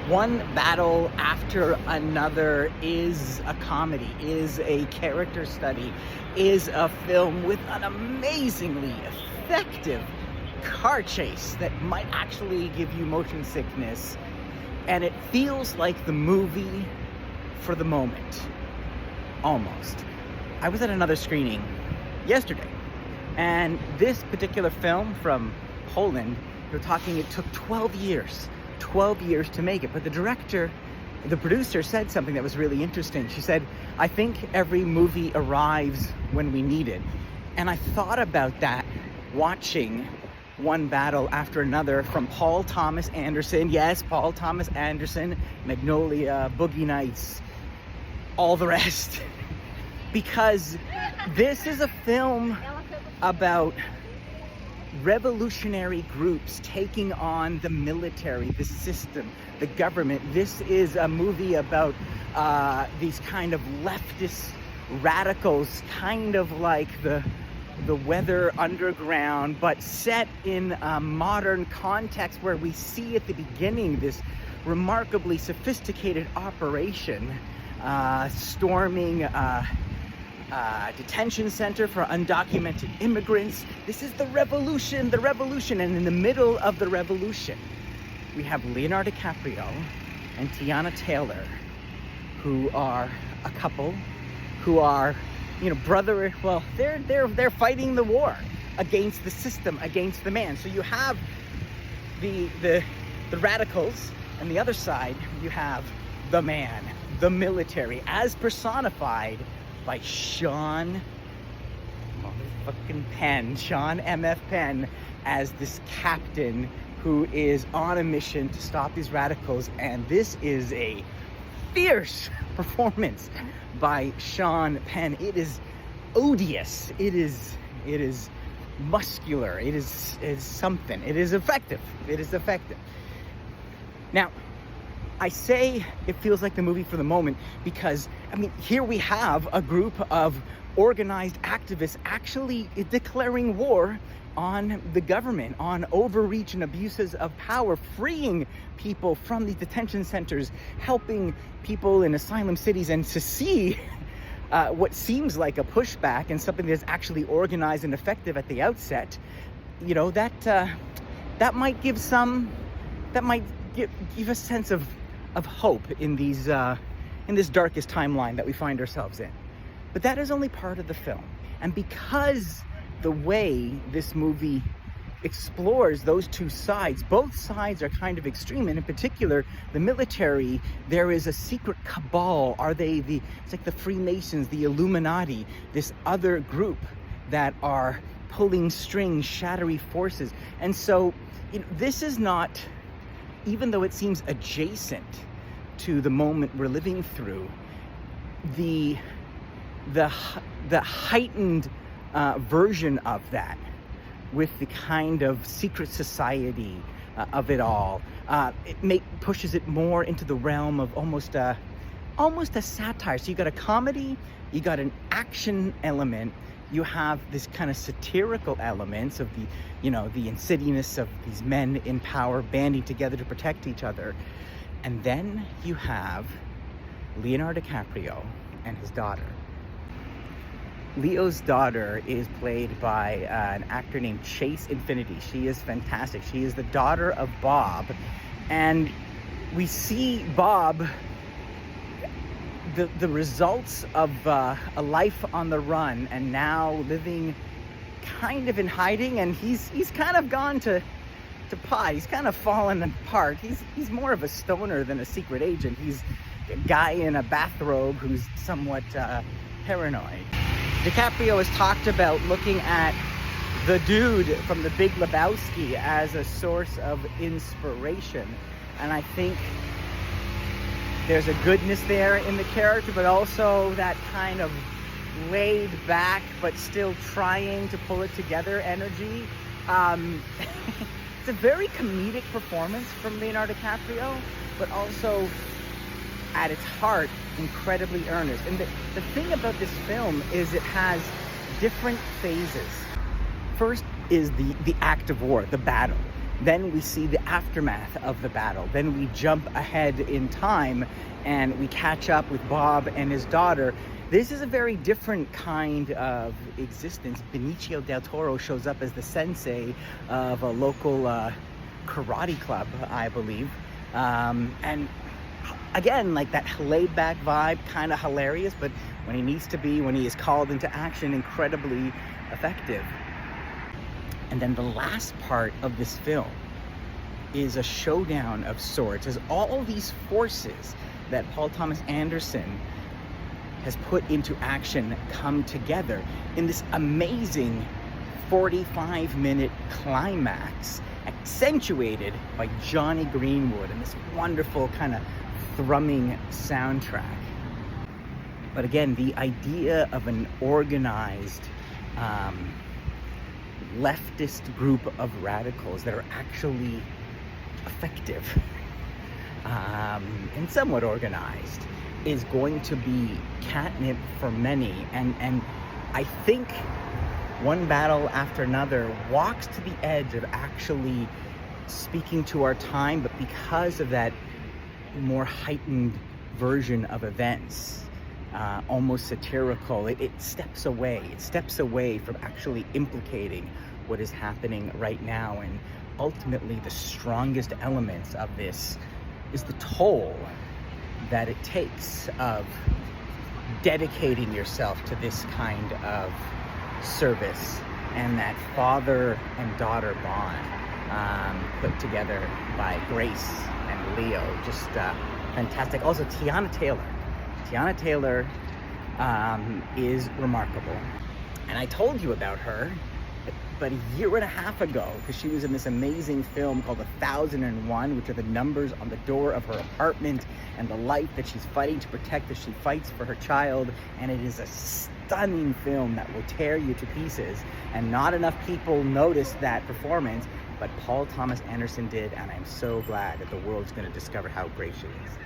One battle after another is a comedy, is a character study, is a film with an amazingly effective car chase that might actually give you motion sickness. And it feels like the movie for the moment. Almost. I was at another screening yesterday, and this particular film from Poland, they're talking it took 12 years to make it. But the producer said something that was really interesting. She said, I think every movie arrives when we need it. And I thought about that watching one battle after another from Paul Thomas Anderson. Yes, Paul Thomas Anderson, Magnolia, Boogie Nights, all the rest. Because this is a film about revolutionary groups taking on the military, the system, the government. This is a movie about these kind of leftist radicals, kind of like the Weather Underground, but set in a modern context where we see at the beginning this remarkably sophisticated operation storming detention center for undocumented immigrants. This is the revolution. And in the middle of the revolution, we have Leonardo DiCaprio and Tiana Taylor, who are a couple, who are, brother. Well, they're fighting the war against the system, against the man. So you have the radicals, and the other side you have the man, the military, as personified by Sean MF Penn, as this captain who is on a mission to stop these radicals. And this is a fierce performance by Sean Penn. It is odious. It is muscular. It is something. It is effective. Now, I say it feels like the movie for the moment because, here we have a group of organized activists actually declaring war on the government, on overreach and abuses of power, freeing people from these detention centers, helping people in asylum cities. And to see what seems like a pushback and something that's actually organized and effective at the outset, that might give a sense of hope in this darkest timeline that we find ourselves in. But that is only part of the film. And because the way this movie explores those two sides, both sides are kind of extreme, and in particular the military, there is a secret cabal. It's like the Freemasons, the Illuminati, this other group that are pulling strings, shadowy forces. And so this is not, even though it seems adjacent to the moment we're living through, the heightened version of that, with the kind of secret society of it all, pushes it more into the realm of almost a satire. So you got a comedy, you got an action element, you have this kind of satirical elements of the insidiousness of these men in power banding together to protect each other. And then you have Leonardo DiCaprio and his daughter. Leo's daughter is played by an actor named Chase Infinity. She is fantastic. She is the daughter of Bob. And we see Bob, the results of a life on the run, and now living kind of in hiding. And he's kind of gone to pot. He's kind of fallen apart. He's more of a stoner than a secret agent. He's a guy in a bathrobe who's somewhat paranoid. DiCaprio has talked about looking at the dude from The Big Lebowski as a source of inspiration. And I think there's a goodness there in the character, but also that kind of laid back but still trying to pull it together energy. It's a very comedic performance from Leonardo DiCaprio, but also at its heart incredibly earnest. And the thing about this film is it has different phases. First is the act of war, the battle. Then we see the aftermath of the battle. Then we jump ahead in time and we catch up with Bob and his daughter. This is a very different kind of existence. Benicio del Toro shows up as the sensei of a local karate club, I believe. And again, like that laid back vibe, kind of hilarious, but when he needs to be, when he is called into action, incredibly effective. And then the last part of this film is a showdown of sorts as all these forces that Paul Thomas Anderson has put into action come together in this amazing 45-minute climax, accentuated by Johnny Greenwood and this wonderful kind of thrumming soundtrack. But again, the idea of an organized leftist group of radicals that are actually effective and somewhat organized is going to be catnip for many. And I think one battle after another walks to the edge of actually speaking to our time, but because of that more heightened version of events, almost satirical, it steps away. It steps away from actually implicating what is happening right now. And ultimately, the strongest elements of this is the toll that it takes of dedicating yourself to this kind of service, and that father and daughter bond put together by Grace and Leo. Just fantastic. Also, Tiana Taylor is remarkable. And I told you about her but a year and a half ago, because she was in this amazing film called 1001, which are the numbers on the door of her apartment and the life that she's fighting to protect as she fights for her child. And it is a stunning film that will tear you to pieces. And not enough people noticed that performance, but Paul Thomas Anderson did, and I'm so glad that the world's going to discover how great she is.